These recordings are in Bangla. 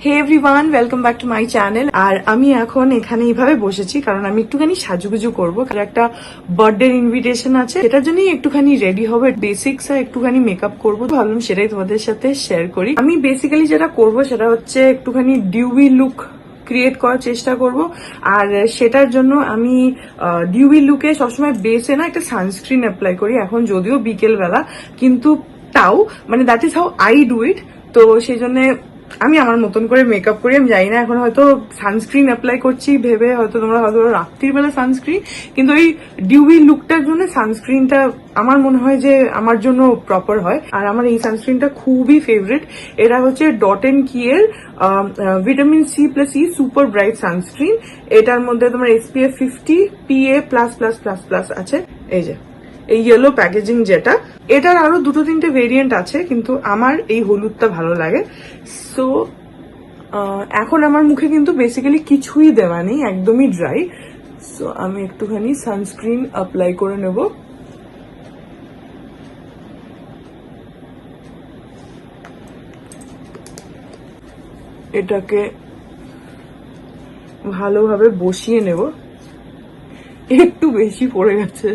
Hey everyone, welcome back to my channel. আর আমি এখন এখানে এইভাবে বসেছি কারণ আমি একটুখানি সাজুগুজু করবো। একটা বার্থডে ইনভিটেশন আছে, সেটার জন্যই একটুখানি রেডি হবে, বেসিক্স আর একটুখানি মেকআপ করবো। ভাবলাম সেটাই তোমাদের সাথে শেয়ার করি। আমি বেসিক্যালি যেটা করবো সেটা হচ্ছে একটুখানি ডিউই লুক ক্রিয়েট করার চেষ্টা করব। আর সেটার জন্য আমি ডিউই লুকে সবসময় বেসে না একটা সানস্ক্রিন অ্যাপ্লাই করি। এখন যদিও বিকেল বেলা, কিন্তু তাও মানে that is how I do it. তো সেই জন্য আমি আমার মতন করে মেকআপ করি। আমি জানি না, এখন হয়তো সানস্ক্রিন অ্যাপ্লাই করছি ভেবে হয়তো তোমরা হয়তো রাত্রির বেলা সানস্ক্রিন, কিন্তু ওই ডিউই লুকটার জন্য সানস্ক্রিনটা আমার মনে হয় যে আমার জন্য প্রপার হয়। আর আমার এই সানস্ক্রিনটা খুবই ফেভারিট। এটা হচ্ছে ডট এন্ড কি এর vitamin C plus E super bright sunscreen. এটার মধ্যে তোমার SPF 50 PA++++ আছে। এই যে এই ইয়েলো প্যাকেজিং, যেটা এটার আরো দুটো তিনটে ভেরিয়েন্ট আছে, কিন্তু আমার এই হলুদটা ভালো লাগে। সো এখন আমার মুখে কিন্তু বেসিক্যালি কিছুই দেওয়া নেই, একদমই ড্রাই। সো আমি একটুখানি সানস্ক্রিন অ্যাপ্লাই করে নেব। এটাকে ভালোভাবে বসিয়ে নেব। একটু বেশি পড়ে গেছে।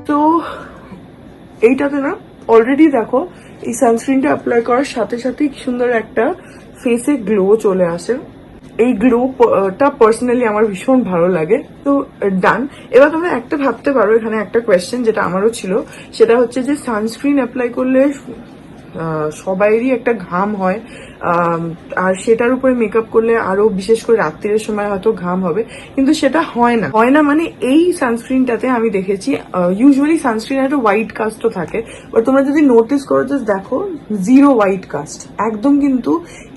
তো এইটাতে না অলরেডি দেখো এই সানস্ক্রিনটা অ্যাপ্লাই করার সাথে সাথেই কি সুন্দর একটা ফেসে গ্লো চলে আসে। এই গ্লোটা পার্সোনালি আমার ভীষণ ভালো লাগে। তো ডান। এবার তোমরা একটা ভাবতে পারো, এখানে একটা কোয়েশ্চেন যেটা আমারও ছিল, সেটা হচ্ছে যে সানস্ক্রিন অ্যাপ্লাই করলে সবাইরই একটা ঘাম হয়, আর সেটার উপরে মেকআপ করলে আরো বিশেষ করে রাত্রির সময় হয়তো ঘাম হবে, কিন্তু সেটা হয় না মানে এই সানস্ক্রিনটাতে আমি দেখেছি ইউজুয়ালি সানস্ক্রিন একটা হোয়াইট কাস্টও থাকে, বাট তোমরা যদি নোটিস করো জাস্ট দেখো জিরো হোয়াইট কাস্ট, একদম কিন্তু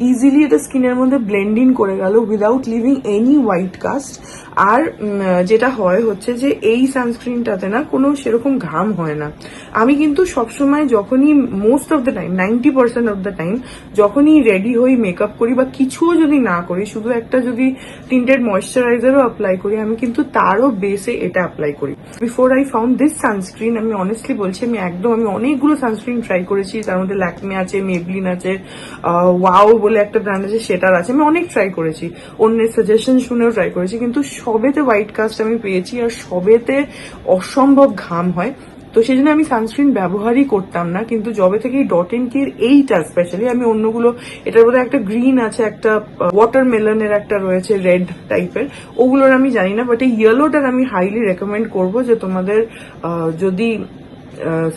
ইজিলি এটা স্কিনের মধ্যে ব্লেন্ড ইন করে গেল without leaving any white cast. আর যেটা হয় হচ্ছে যে এই সানস্ক্রিনটাতে না কোনো সেরকম ঘাম হয় না। আমি কিন্তু সবসময় যখনই most of the time 90% of the time যখনই রেডি হই মেকআপ করি বা কিছুও যদি না করি, শুধু একটা যদি টিন্টেড ময়শ্চারাইজারও অ্যাপ্লাই করি, আমি কিন্তু তারও বেসে এটা অ্যাপ্লাই করি। Before I found this sunscreen, আমি অনেস্টলি বলছি, আমি অনেকগুলো সানস্ক্রিন ট্রাই করেছি। তার মধ্যে ল্যাকমে আছে, মেবলিন আছে, ওয়াও বলে একটা ব্র্যান্ড আছে সেটার আছে। আমি অনেক ট্রাই করেছি, অন্যের সাজেশন শুনেও ট্রাই করেছি, কিন্তু সবেতে হোয়াইট কাস্ট আমি পেয়েছি আর সবেতে অসম্ভব ঘাম হয়। তো সেই জন্য আমি সানস্ক্রিন ব্যবহারই করতাম না। কিন্তু যবে থেকে ডট এন্ড কি এর এইটা স্পেশালি, আমি অন্যগুলো, এটার মধ্যে একটা গ্রিন আছে, একটা ওয়াটারমেলনের একটা রয়েছে রেড টাইপের, ওগুলোর আমি জানি না, বাট এই ইয়েলোটার আমি হাইলি রেকমেন্ড করবো যে তোমাদের যদি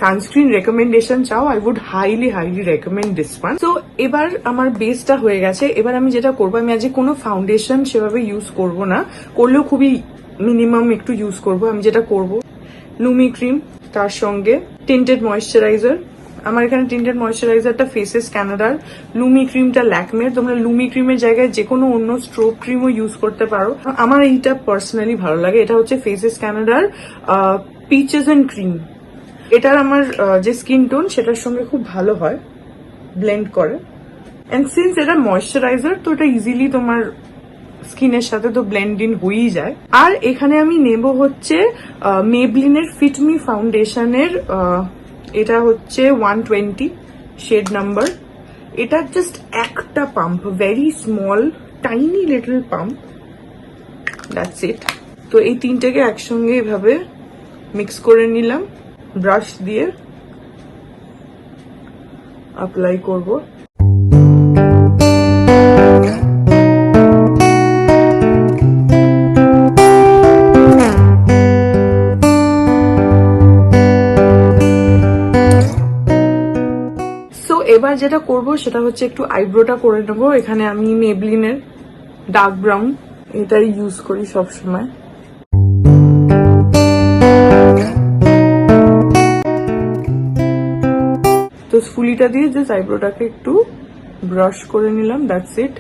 সানস্ক্রিন রেকমেন্ডেশন চাও, I would highly recommend this one. তো এবার আমার বেসটা হয়ে গেছে। এবার আমি যেটা করবো, আমি আজকে কোনো ফাউন্ডেশন সেভাবে ইউজ করব না, করলেও খুবই মিনিমাম একটু ইউজ করব। আমি যেটা করব, লুমি ক্রিম, তার সঙ্গে টিন্টেড ময়শ্চারাইজার। আমার এখানে টিন্টেড ময়শ্চারাইজারটা ফেসেস ক্যানাডার, লুমি ক্রিমটা ল্যাকমের। তোমরা লুমি ক্রিমের জায়গায় যে কোনো অন্য স্ট্রোক ক্রিমও ইউজ করতে পারো। আমার এইটা পার্সোনালি ভালো লাগে। এটা হচ্ছে ফেসেস ক্যানাডার পিচেস এন্ড ক্রিম। এটার আমার যে স্কিন টোন সেটার সঙ্গে খুব ভালো হয়, ব্লেন্ড করে। এন্ড সিন্স এটা ময়শ্চারাইজার, তো এটা ইজিলি তোমার স্কিনের সাথে তো ব্লেন্ড ইন হয়েই যায়। আর এখানে আমি নেব হচ্ছে মেবলিনের ফিট মি ফাউন্ডেশনের, এটা হচ্ছে 120 শেড নাম্বার। এটা জাস্ট একটা pump, very small tiny little pump, that's it. তো এই তিনটাকে একসঙ্গে এভাবে মিক্স করে নিলাম, ব্রাশ দিয়ে অ্যাপ্লাই করব। এবার যেটা করব সেটা হচ্ছে একটু আইব্রোটা করে নেবো। এখানে আমি মেবলিনের ডার্ক ব্রাউন এটাই ইউজ করি সবসময়। তো ফুলিটা দিয়ে জাস্ট আইব্রোটাকে একটু ব্রাশ করে নিলাম, দ্যাটস ইট।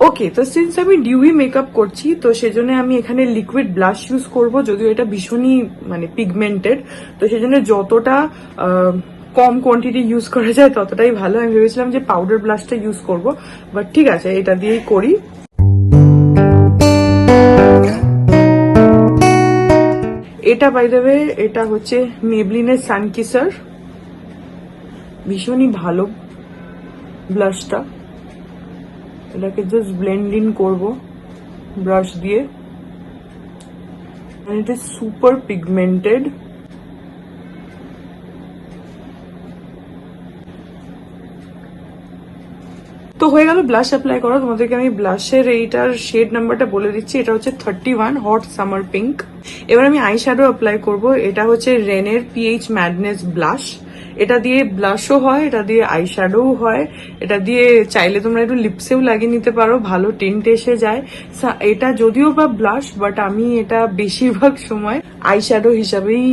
ওকে, তো সিন্স আমি ডিউই মেকআপ করছি, তো সেজন্য আমি এখানে লিকুইড ব্লাশ ইউজ করব, যদিও এটা ভীষণই মানে পিগমেন্টেড, তো সেজন্য যতটা কম কোয়ান্টিটি ইউজ করা যায় ততটাই ভালো। আমি ভেবেছিলাম যে পাউডার ব্লাশটা ইউজ করব, বাট ঠিক আছে, এটা দিয়েই করি। এটা বাই দ্য ওয়ে এটা হচ্ছে মেবলিনের সানকিসার, ভীষণই ভালো ব্লাশটা। এটাকে জাস্ট ব্লেন্ড ইন করবো ব্রাশ দিয়ে। and it is super pigmented. তো হয়ে গেল ব্লাশ অ্যাপ্লাই করা। তোমাদেরকে আমি ব্লাশের এইটার শেড নাম্বারটা বলে দিচ্ছি, এটা হচ্ছে 31 হট সামার পিঙ্ক। এবার আমি আই শ্যাডো অ্যাপ্লাই করব। এটা হচ্ছে রেনের পিএইচ ম্যাডনেস ব্লাশ। এটা দিয়ে ব্লাশও হয়, এটা দিয়ে আই শ্যাডোও হয়, এটা দিয়ে চাইলে তোমরা একটু লিপসেও লাগিয়ে নিতে পারো, ভালো টেন্ট এসে যায়। এটা যদিও বা ব্লাশ, বাট আমি এটা বেশিরভাগ সময় আই শ্যাডো হিসাবেই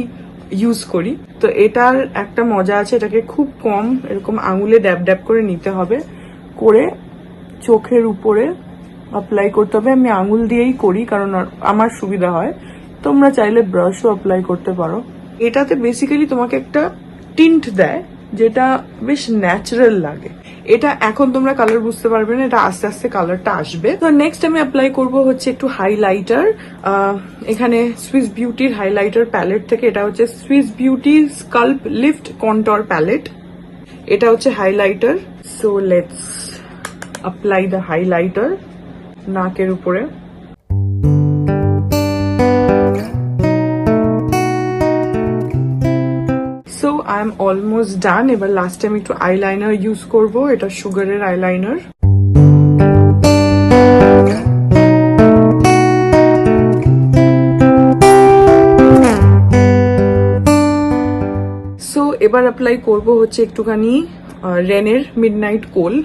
ইউজ করি। তো এটার একটা মজা আছে, এটাকে খুব কম এরকম আঙুলে ড্যাব ড্যাব করে নিতে হবে, করে চোখের উপরে অ্যাপ্লাই করতে হবে। আমি আঙুল দিয়েই করি কারণ আমার সুবিধা হয়, তোমরা চাইলে ব্রাশও অ্যাপ্লাই করতে পারো। এটাতে বেসিক্যালি তোমাকে একটা টিন্ট দেয় যেটা বেশ ন্যাচারাল লাগে। এটা এখন তোমরা কালার বুঝতে পারবে না, এটা আস্তে আস্তে কালারটা আসবে। তো নেক্সট আমি অ্যাপ্লাই করব হচ্ছে একটু হাইলাইটার। এখানে সুইস বিউটির হাইলাইটার প্যালেট থেকে, এটা হচ্ছে Swiss Beauty sculpt lift contour palette. এটা হচ্ছে highlighter. So let's apply the highlighter নাকের উপরে। So I am almost done. এবার লাস্ট টাইম একটু আইলাইনার ইউজ করব, এটা সুগারের আইলাইনার। সো এবার অ্যাপ্লাই করব হচ্ছে একটুখানি রেনের মিডনাইট কোল।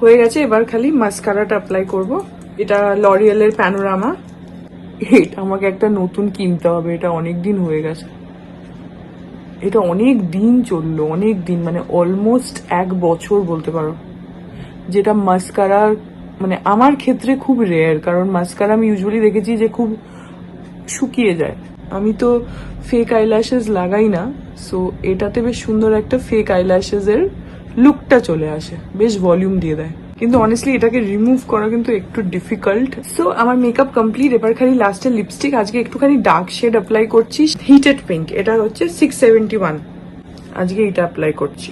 হয়ে গেছে, এবার খালি মাস্কারাটা অ্যাপ্লাই করব। এটা লরিয়েলের প্যানোরামা। এটা আমাকে একটা নতুন কিনতে হবে, এটা অনেক দিন হয়ে গেছে, এটা অনেক দিন চললো, অনেক দিন মানে অলমোস্ট 1 বছর বলতে পারো। যেটা মাস্কারা মানে আমার ক্ষেত্রে খুব রেয়ার, কারণ মাস্কারা আমি ইউজুয়ালি দেখেছি যে খুব শুকিয়ে যায়। আমি তো ফেক আইল্যাশেস লাগাই না, সো এটাতে বেশ সুন্দর একটা ফেক আইল্যাশেস এর লুকটা চলে আসে, বেশ ভলিউম দিয়ে দেয়। কিন্তু অনেস্টলি এটাকে রিমুভ করা কিন্তু একটু ডিফিকাল্ট। সো আমার মেকআপ কমপ্লিট। এবার খালি লাস্টের লিপস্টিক। আজকে একটুখানি ডার্ক শেড অ্যাপ্লাই করছি, হিটেড পিঙ্ক। এটা হচ্ছে 671, আজকে এটা অ্যাপ্লাই করছি।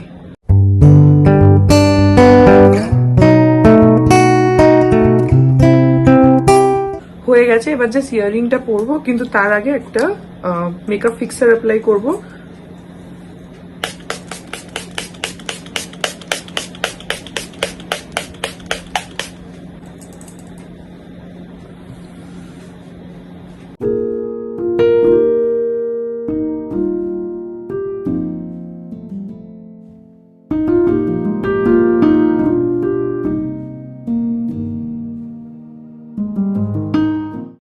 হয়ে গেছে, এবার জাস্ট ইয়ারিংটা পরবো, কিন্তু তার আগে একটা মেকআপ ফিক্সার অ্যাপ্লাই করবো।